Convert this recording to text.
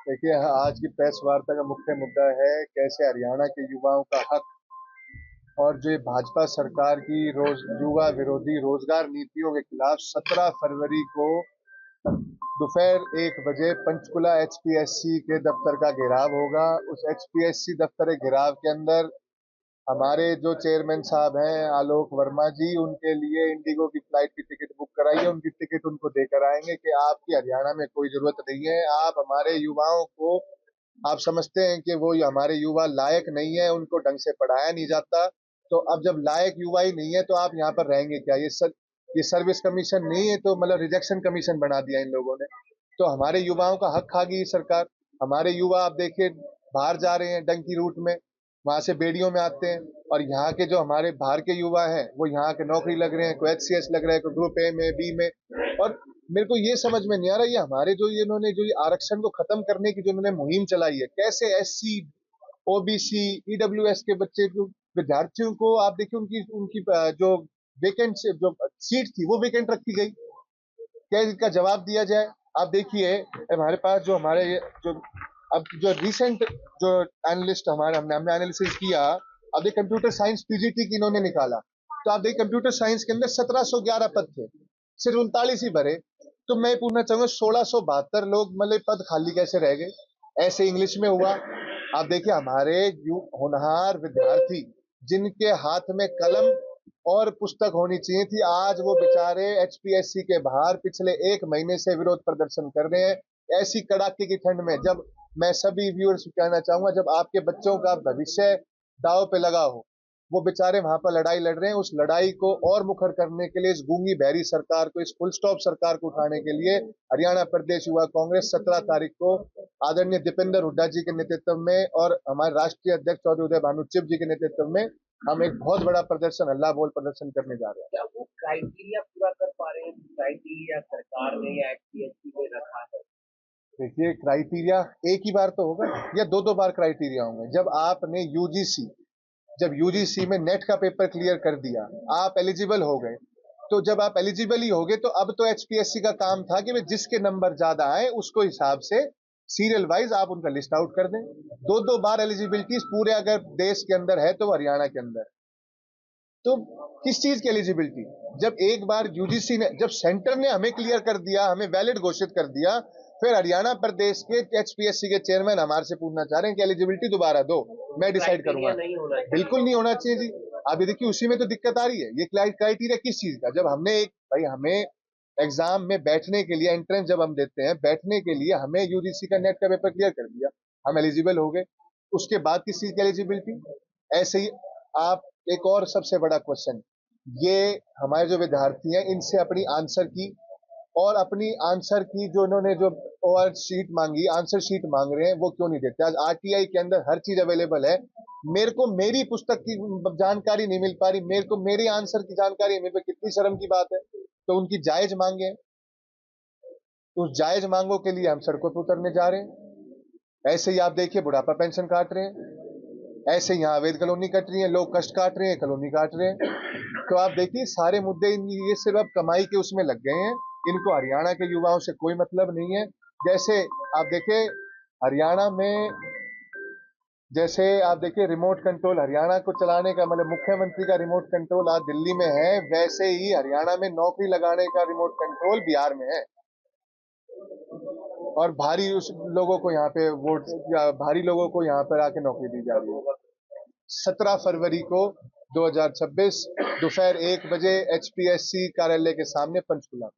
देखिए, आज की प्रेस वार्ता का मुख्य मुद्दा है कैसे हरियाणा के युवाओं का हक और जो ये भाजपा सरकार की युवा विरोधी रोजगार नीतियों के खिलाफ 17 फरवरी को दोपहर 1 बजे पंचकुला एचपीएससी के दफ्तर का घेराव होगा। उस एचपीएससी दफ्तर के घेराव के अंदर हमारे जो चेयरमैन साहब हैं आलोक वर्मा जी, उनके लिए इंडिगो की फ्लाइट की टिकट बुक कराई है। उनकी टिकट उनको देकर आएंगे कि आपकी हरियाणा में कोई जरूरत नहीं है। आप हमारे युवाओं को, आप समझते हैं कि वो हमारे युवा लायक नहीं है, उनको ढंग से पढ़ाया नहीं जाता। तो अब जब लायक युवा ही नहीं है तो आप यहाँ पर रहेंगे क्या? ये सर्विस कमीशन नहीं है, तो मतलब रिजेक्शन कमीशन बना दिया इन लोगों ने। तो हमारे युवाओं का हक खा गई सरकार। हमारे युवा आप देखिए बाहर जा रहे हैं डंकी रूट में, वहां से बेड़ियों में आते हैं, और यहाँ के जो हमारे बाहर के युवा हैं वो यहाँ के नौकरी लग रहे हैं, कोई एचसीएस लग रहा है, कोई ग्रुप ए में, बी में। और मेरे को ये समझ में नहीं आ रहा, ये हमारे जो ये इन्होंने जो ये आरक्षण को खत्म करने की जो इन्होंने मुहिम चलाई है, कैसे एससी, ओबीसी, ईडब्ल्यूएस के बच्चे जो विद्यार्थियों को आप देखिए उनकी उनकी जो वेकेंट जो सीट थी वो वेकेंट रखी गई। क्या इसका जवाब दिया जाए? आप देखिए हमारे पास जो हमारे जो अब जो रिसेंट जो एनालिस्ट हमारे हमने हमने एनालिसिस किया, अब देखिए कंप्यूटर साइंस पीजीटी की इन्होंने निकाला, तो आप देखिए कंप्यूटर साइंस के अंदर 1711 पद थे, सिर्फ 39 ही भरे। तो मैं पूछना चाहूंगा 1672 लोग मतलब पद खाली कैसे रह गए? ऐसे इंग्लिश में हुआ। आप देखिए हमारे होनहार विद्यार्थी जिनके हाथ में कलम और पुस्तक होनी चाहिए थी, आज वो बेचारे एचपीएससी के बाहर पिछले 1 महीने से विरोध प्रदर्शन कर रहे हैं ऐसी कड़ाके की ठंड में। जब मैं सभी व्यूअर्स को कहना चाहूंगा, जब आपके बच्चों का भविष्य दांव पे लगा हो, वो बेचारे वहां पर लड़ाई लड़ रहे हैं। उस लड़ाई को और मुखर करने के लिए इस गूंगी बहरी सरकार को, इस फुल स्टॉप सरकार को उठाने के लिए हरियाणा प्रदेश युवा कांग्रेस 17 तारीख को आदरणीय दीपेंद्र हुड्डा जी के नेतृत्व में और हमारे राष्ट्रीय अध्यक्ष चौधरी उदय भानु चिप जी के नेतृत्व में हम एक बहुत बड़ा प्रदर्शन, हल्ला बोल प्रदर्शन करने जा रहे हैं। क्या वो क्राइटेरिया पूरा कर पा रहे हैं? क्राइटेरिया सरकार ने या एचपीएससी ने रखा है? देखिए क्राइटेरिया एक ही बार तो होगा या दो दो बार क्राइटेरिया होंगे? जब आपने यूजीसी, जब यूजीसी में नेट का पेपर क्लियर कर दिया, आप एलिजिबल हो गए, तो जब आप एलिजिबल ही हो गए तो अब तो एचपीएससी का काम था कि वे जिसके नंबर ज्यादा आए उसको हिसाब से सीरियल वाइज आप उनका लिस्ट आउट कर दें। दो दो बार एलिजिबिलिटी पूरे अगर देश के अंदर है तो हरियाणा के अंदर, तो किस चीज की एलिजिबिलिटी? जब एक बार यूजीसी ने, जब सेंटर ने हमें क्लियर कर दिया, हमें वैलिड घोषित कर दिया, फिर हरियाणा प्रदेश के एचपीएससी के चेयरमैन हमारे से पूछना चाह रहे हैं कि एलिजिबिलिटी दोबारा दो, मैं डिसाइड करूंगा। बिल्कुल नहीं होना चाहिए जी। आप ये देखिए उसी में तो दिक्कत आ रही है। ये क्राइटेरिया किस चीज का? जब हमने एक भाई, हमें एग्जाम में बैठने के लिए, एंट्रेंस जब हम देते हैं बैठने के लिए, हमें यूजीसी का नेट का पेपर क्लियर कर दिया, हम एलिजिबल हो गए, उसके बाद किस चीज की एलिजिबिलिटी? ऐसे ही आप, एक और सबसे बड़ा क्वेश्चन, ये हमारे जो विद्यार्थी हैं इनसे अपनी आंसर की और अपनी आंसर की जो इन्होंने जो ओआर शीट मांगी, आंसर शीट मांग रहे हैं, वो क्यों नहीं देते? आज आरटीआई के अंदर हर चीज अवेलेबल है, मेरे को मेरी पुस्तक की जानकारी नहीं मिल पा रही, मेरे को मेरी आंसर की जानकारी मिल पाई, कितनी शर्म की बात है। तो उनकी जायज मांगे हैं, तो उस जायज मांगों के लिए हम सड़कों पर उतरने जा रहे हैं। ऐसे ही आप देखिए बुढ़ापा पेंशन काट रहे हैं, ऐसे यहाँ अवैध कॉलोनी कट रही है, लोग कष्ट काट रहे हैं, कॉलोनी काट रहे हैं। तो आप देखिए सारे मुद्दे ये सिर्फ अब कमाई के उसमें लग गए हैं, इनको हरियाणा के युवाओं से कोई मतलब नहीं है। जैसे आप देखिए हरियाणा में, जैसे आप देखिए रिमोट कंट्रोल हरियाणा को चलाने का, मतलब मुख्यमंत्री का रिमोट कंट्रोल आज दिल्ली में है, वैसे ही हरियाणा में नौकरी लगाने का रिमोट कंट्रोल बिहार में है। और भारी उस लोगों को यहाँ पे वोट, या भारी लोगों को यहाँ पर आके नौकरी दी जा रही है। 17 फरवरी को 2026 दोपहर 1 बजे एचपीएससी कार्यालय के सामने पंचकुला।